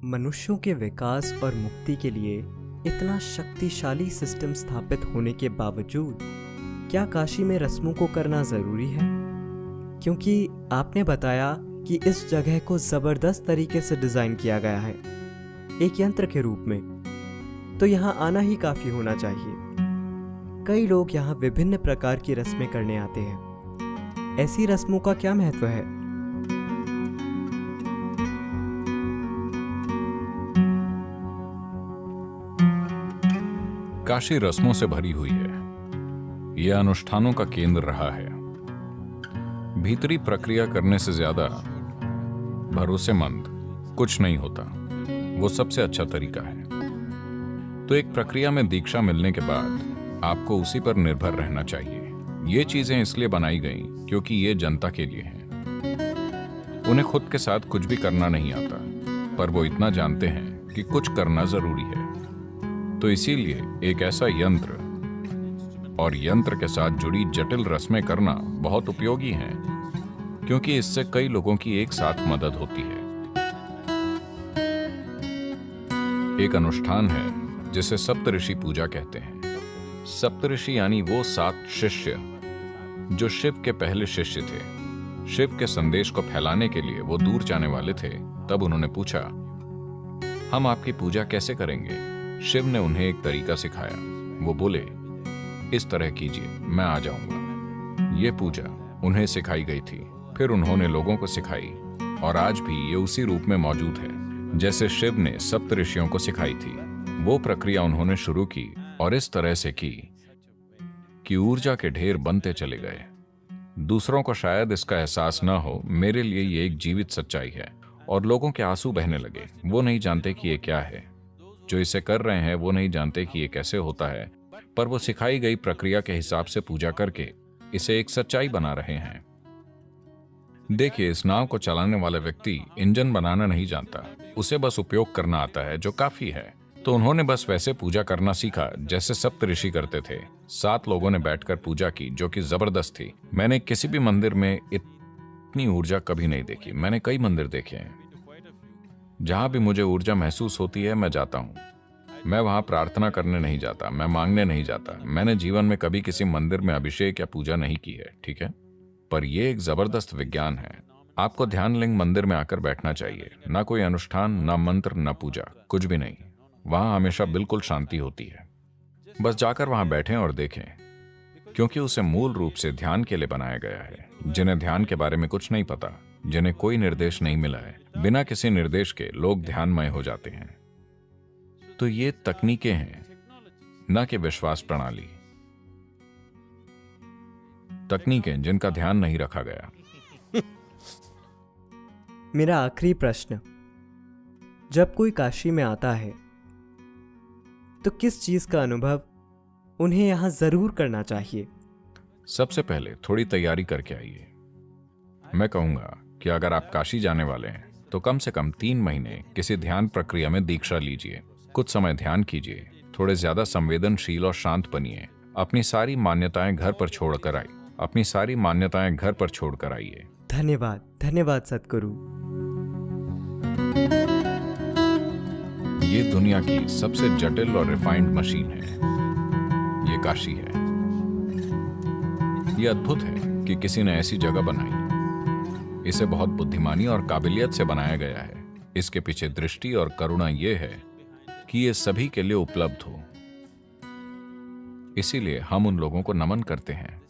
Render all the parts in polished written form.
मनुष्यों के विकास और मुक्ति के लिए इतना शक्तिशाली सिस्टम स्थापित होने के बावजूद क्या काशी में रस्मों को करना ज़रूरी है? क्योंकि आपने बताया कि इस जगह को ज़बरदस्त तरीके से डिज़ाइन किया गया है, एक यंत्र के रूप में, तो यहाँ आना ही काफ़ी होना चाहिए। कई लोग यहाँ विभिन्न प्रकार की रस्में करने आते हैं। ऐसी रस्मों का क्या महत्व है? काशी रस्मों से भरी हुई है। यह अनुष्ठानों का केंद्र रहा है। भीतरी प्रक्रिया करने से ज्यादा भरोसेमंद कुछ नहीं होता। वो सबसे अच्छा तरीका है। तो एक प्रक्रिया में दीक्षा मिलने के बाद आपको उसी पर निर्भर रहना चाहिए। ये चीजें इसलिए बनाई गई क्योंकि ये जनता के लिए हैं। उन्हें खुद के साथ कुछ भी करना नहीं आता, पर वो इतना जानते हैं कि कुछ करना जरूरी है। तो इसीलिए एक ऐसा यंत्र और यंत्र के साथ जुड़ी जटिल रस्में करना बहुत उपयोगी है, क्योंकि इससे कई लोगों की एक साथ मदद होती है। एक अनुष्ठान है जिसे सप्तऋषि पूजा कहते हैं। सप्तऋषि यानी वो 7 शिष्य जो शिव के पहले शिष्य थे। शिव के संदेश को फैलाने के लिए वो दूर जाने वाले थे। तब उन्होंने पूछा, हम आपकी पूजा कैसे करेंगे? शिव ने उन्हें एक तरीका सिखाया। वो बोले, इस तरह कीजिए, मैं आ जाऊंगा। ये पूजा उन्हें सिखाई गई थी। फिर उन्होंने लोगों को सिखाई और आज भी ये उसी रूप में मौजूद है जैसे शिव ने सप्तऋषियों को सिखाई थी। वो प्रक्रिया उन्होंने शुरू की और इस तरह से की कि ऊर्जा के ढेर बनते चले गए। दूसरों को शायद इसका एहसास न हो, मेरे लिए ये एक जीवित सच्चाई है। और लोगों के आंसू बहने लगे। वो नहीं जानते कि ये क्या है। जो इसे कर रहे हैं वो नहीं जानते कि ये कैसे होता है, पर वो सिखाई गई प्रक्रिया के हिसाब से पूजा करके इसे एक सच्चाई बना रहे हैं। देखिए, इस नाव को चलाने वाला व्यक्ति इंजन बनाना नहीं जानता, उसे बस उपयोग करना आता है, जो काफी है। तो उन्होंने बस वैसे पूजा करना सीखा जैसे सप्तऋषि करते थे। 7 लोगों ने बैठकर पूजा की, जो कि जबरदस्त थी। मैंने किसी भी मंदिर में इतनी ऊर्जा कभी नहीं देखी। मैंने कई मंदिर देखे हैं। जहां भी मुझे ऊर्जा महसूस होती है, मैं जाता हूं। मैं वहां प्रार्थना करने नहीं जाता, मैं मांगने नहीं जाता। मैंने जीवन में कभी किसी मंदिर में अभिषेक या पूजा नहीं की है, ठीक है? पर यह एक जबरदस्त विज्ञान है। आपको ध्यान लिंग मंदिर में आकर बैठना चाहिए। ना कोई अनुष्ठान, ना मंत्र, ना पूजा, कुछ भी नहीं। वहां हमेशा बिल्कुल शांति होती है। बस जाकर वहां बैठें और देखें, क्योंकि उसे मूल रूप से ध्यान के लिए बनाया गया है। जिन्हें ध्यान के बारे में कुछ नहीं पता, जिन्हें कोई निर्देश नहीं मिला है, बिना किसी निर्देश के लोग ध्यानमय हो जाते हैं। तो ये तकनीकें हैं, न कि विश्वास प्रणाली। तकनीकें जिनका ध्यान नहीं रखा गया। मेरा आखिरी प्रश्न, जब कोई काशी में आता है तो किस चीज का अनुभव उन्हें यहां जरूर करना चाहिए? सबसे पहले थोड़ी तैयारी करके आइए। मैं कहूंगा कि अगर आप काशी जाने वाले हैं तो कम से कम 3 महीने किसी ध्यान प्रक्रिया में दीक्षा लीजिए। कुछ समय ध्यान कीजिए, थोड़े ज्यादा संवेदनशील और शांत बनिए। अपनी सारी मान्यताएं घर पर छोड़कर आइए। अपनी सारी मान्यताएं घर पर छोड़कर आइए। धन्यवाद, धन्यवाद सद्गुरु। ये दुनिया की सबसे जटिल और रिफाइंड मशीन है। ये काशी है। ये अद्भुत है कि किसी ने ऐसी जगह बनाई। इसे बहुत बुद्धिमानी और काबिलियत से बनाया गया है। इसके पीछे दृष्टि और करुणा ये है कि ये सभी के लिए उपलब्ध हो। इसीलिए हम उन लोगों को नमन करते हैं।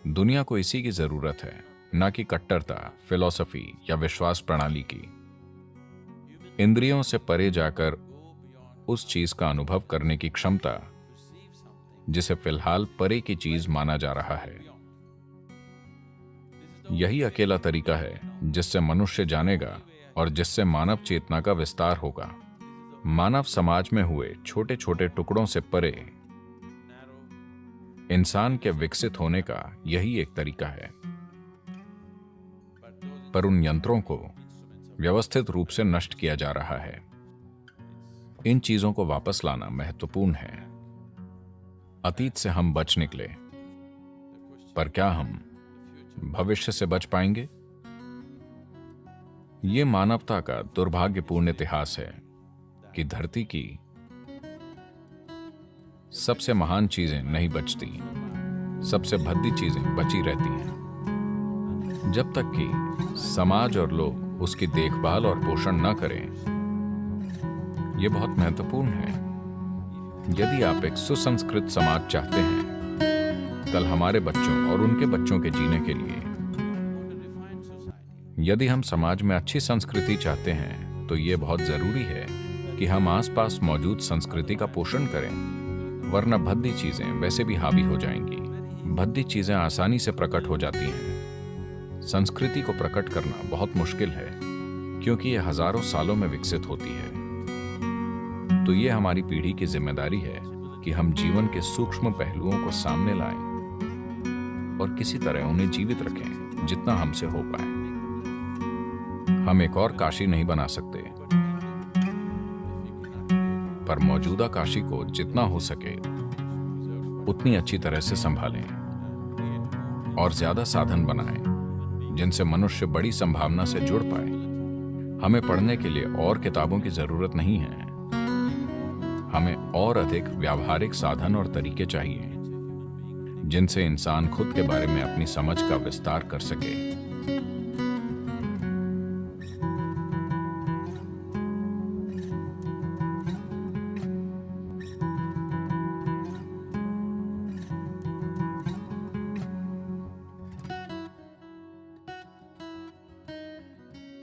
दुनिया को इसी की जरूरत है, ना कि कट्टरता, फिलॉसफी या विश्वास प्रणाली की। इंद्रियों से परे जाकर उस चीज का अनुभव करने की क्षमता, जिसे फिलहाल परे की चीज माना जा रहा है। यही अकेला तरीका है जिससे मनुष्य जानेगा और जिससे मानव चेतना का विस्तार होगा। मानव समाज में हुए छोटे छोटे टुकड़ों से परे इंसान के विकसित होने का यही एक तरीका है। पर उन यंत्रों को व्यवस्थित रूप से नष्ट किया जा रहा है। इन चीजों को वापस लाना महत्वपूर्ण है। अतीत से हम बच निकले, पर क्या हम भविष्य से बच पाएंगे? ये मानवता का दुर्भाग्यपूर्ण इतिहास है कि धरती की सबसे महान चीजें नहीं बचती, सबसे भद्दी चीजें बची रहती हैं। जब तक कि समाज और लोग उसकी देखभाल और पोषण न करें। यह बहुत महत्वपूर्ण है। यदि आप एक सुसंस्कृत समाज चाहते हैं कल हमारे बच्चों और उनके बच्चों के जीने के लिए, यदि हम समाज में अच्छी संस्कृति चाहते हैं तो यह बहुत जरूरी है कि हम आसपास मौजूद संस्कृति का पोषण करें, वरना भद्दी चीजें वैसे भी हावी हो जाएंगी। भद्दी चीजें आसानी से प्रकट हो जाती हैं। संस्कृति को प्रकट करना बहुत मुश्किल है क्योंकि यह हजारों सालों में विकसित होती है। तो ये हमारी पीढ़ी की जिम्मेदारी है कि हम जीवन के सूक्ष्म पहलुओं को सामने लाएं और किसी तरह उन्हें जीवित रखें जितना हमसे हो पाए। हम एक और काशी नहीं बना सकते, पर मौजूदा काशी को जितना हो सके उतनी अच्छी तरह से संभालें और ज्यादा साधन बनाएं जिनसे मनुष्य बड़ी संभावना से जुड़ पाए। हमें पढ़ने के लिए और किताबों की जरूरत नहीं है, हमें और अधिक व्यावहारिक साधन और तरीके चाहिए जिनसे इंसान खुद के बारे में अपनी समझ का विस्तार कर सके।